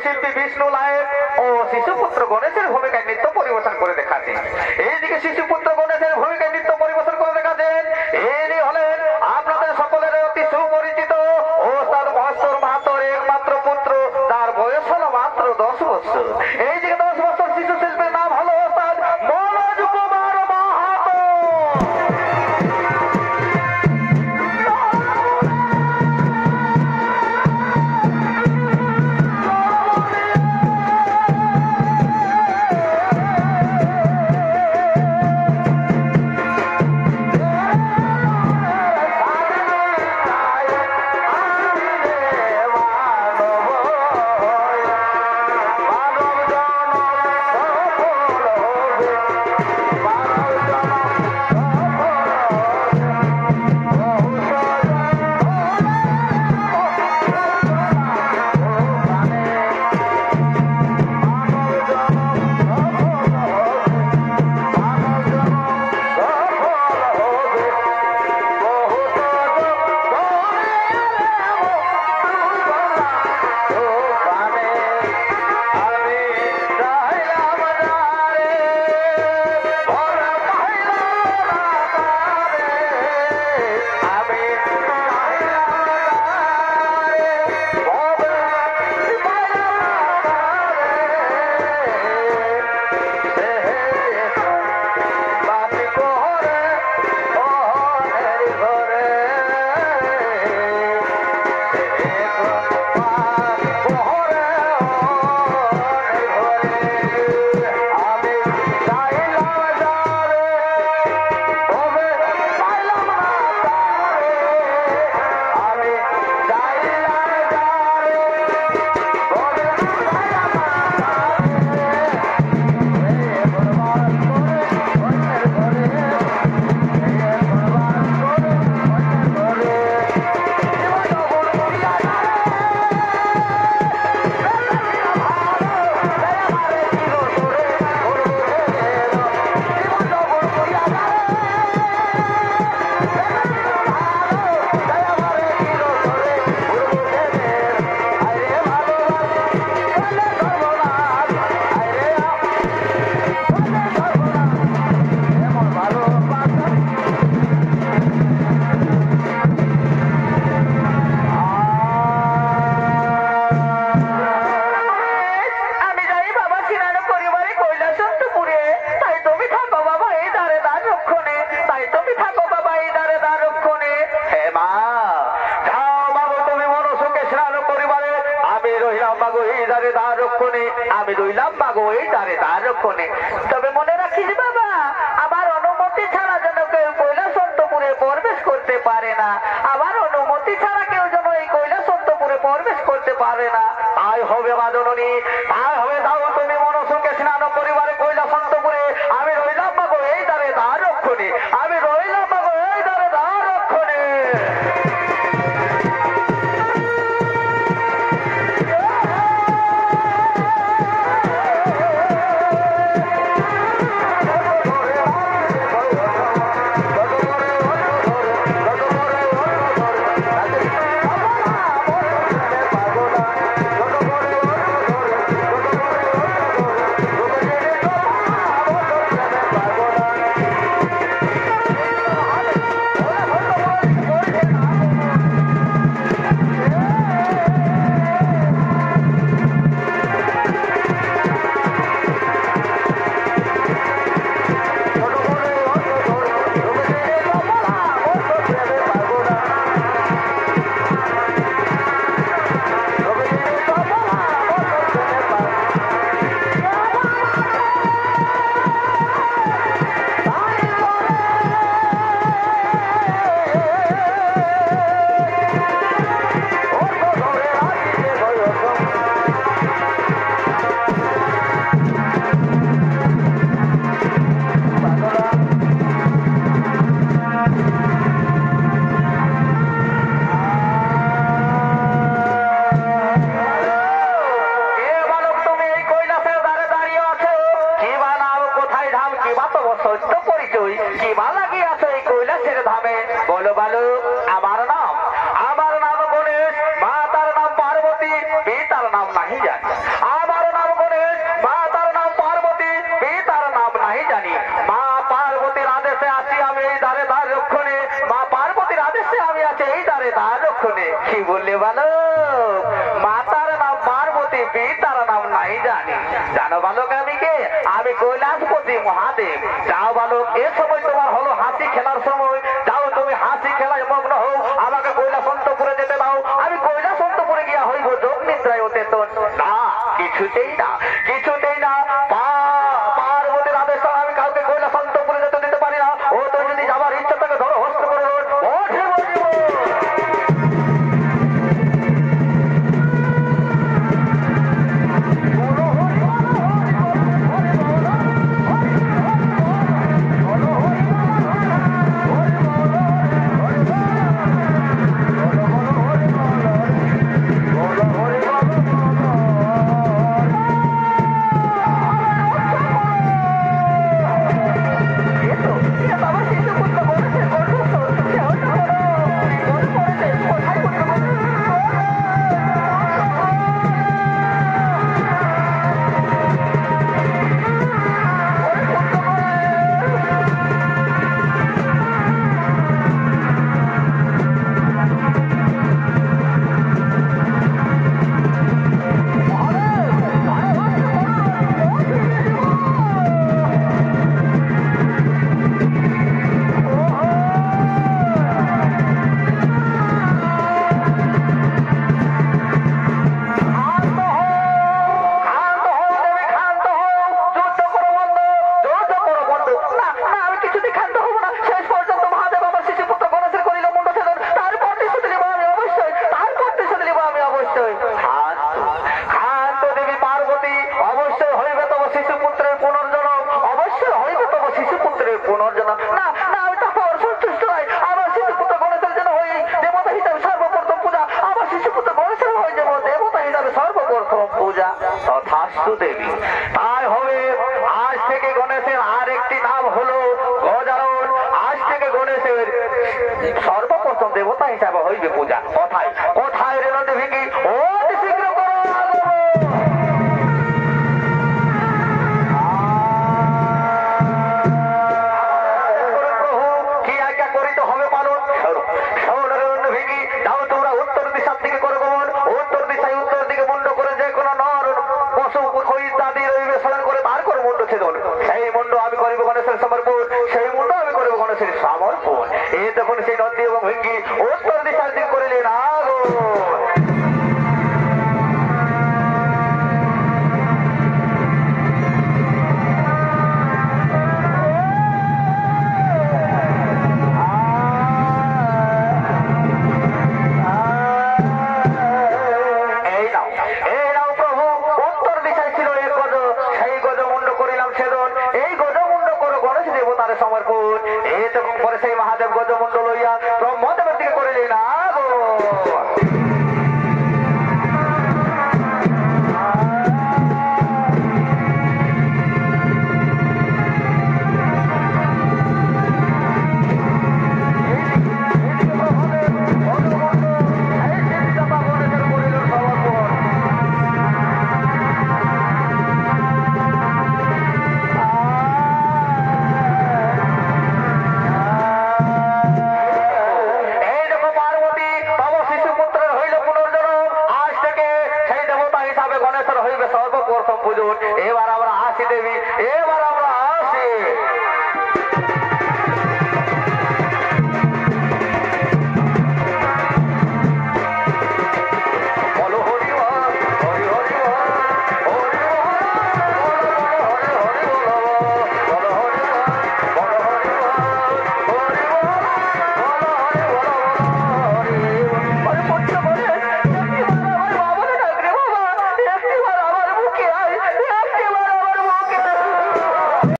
শিল্পী বিষ্ণু লায়ের ও শিশুপুত্র গণেশের ভূমিকায় নৃত্য পরিবেশন করে দেখাচ্ছেন। এইদিকে শিশুপুত্র গণেশের ভূমিকায় নৃত্য পরিবেশন করে দেখাচ্ছেন ইনি হলেন আপনাদের সকলের অতি সুপরিচিত ওস্তাদ মহেশ্বর মাহাতোর একমাত্র পুত্র, তার বয়স হলো মাত্র 10 বছর। এইদিকে 10 বছর শিশু শিল্পীর নাম হলো ওস্তাদ মনোজ কুমার মাহাতো। আমি রইলাম বাগো এই দ্বারে দ্বার রক্ষণে। তবে মনে রাখিস বাবা, আমার অনুমতি ছাড়া যেন কেউ কৈলাসন্তপুরে প্রবেশ করতে পারে না। আমার অনুমতি ছাড়া কেউ যেন এই কৈলাসন্তপুরে প্রবেশ করতে পারে না। তাই হবে মা জননী, তাই হবে দাও তুমি মনসুকে স্নান পরিবারে কৈলাসন্তপুরে। আমি রইলাম বাগো এই দ্বারে দ্বার রক্ষণে, আমি রইলাম বাগো এই দ্বারে দ্বার রক্ষণে। नहीं जानी। আমার নাম গণেশ, মাতার নাম পার্বতী, পিতার নাম नहीं জানি। মা পার্বতীর আদেশে আছি আমি এই দ্বারে দ্বার রক্ষণে, মা পার্বতীর আদেশে আমি আছি এই দ্বারে দ্বার রক্ষণে। কি বললে বলো? মাতার নাম পার্বতী, পিতার নাম नहीं জানি। জানো বালক আমি কে? আমি কৈলাসপতি মহাদেব। যাও বালক, এ সময় তোমার হলো হাসি খেলার সময়। যাও তুমি হাসি খেলায় মগ্ন হও, আমাকে কৈলাসন্তপুরে যেতে দাও। আমি কৈলাসন্তপুরে গিয়া হইব যোগ নিদ্রায় অচেতন। না, কিছুতেই না, কিছুতেই না। পার্বতীর আদেশ ছাড়া আমি কাউকে কৈলাসন্তপুরে যেতে দিতে পারি না। ও তোর যদি যাবার ইচ্ছা থাকে ধরো হস্ত করে ওঠে বলিব। দেবী তাই হবে। আজ থেকে গণেশের আর একটি নাম হলো গজানন। আজ থেকে গণেশের সর্বপ্রথম দেবতা হিসাবে হইবে পূজা। কোথায় কোথায় রে নদী ভিঙ্গি? ও শীঘ্র করো। কি আজ্ঞা করিতে হবে পালন? ভিঙ্গি যাও তোমরা উত্তর দিশার দিকে করো গমন। উত্তর দিশায় উত্তর দিকে মুন্ড করে যে কোনো নর পশু ইত্যাদি রইবে স্মরণ করে তার করে মুন্ড ছেদন। সেই মুন্ড আমি করিব গণেশের সমর্পণ, সেই মুন্ড আমি করিব গণেশের সমর্পণ। এই তখন সেই নদী এবং ভিঙ্গি উত্তর দিশার দিক করিলেন আগো। সমর্পণ এই তখন পরে সেই মহাদেব গজমুন্ড লইয়া ব্রহ্মদেবের দিকে করিলেন আগো। এবার আমরা হাসি দেবী, এবার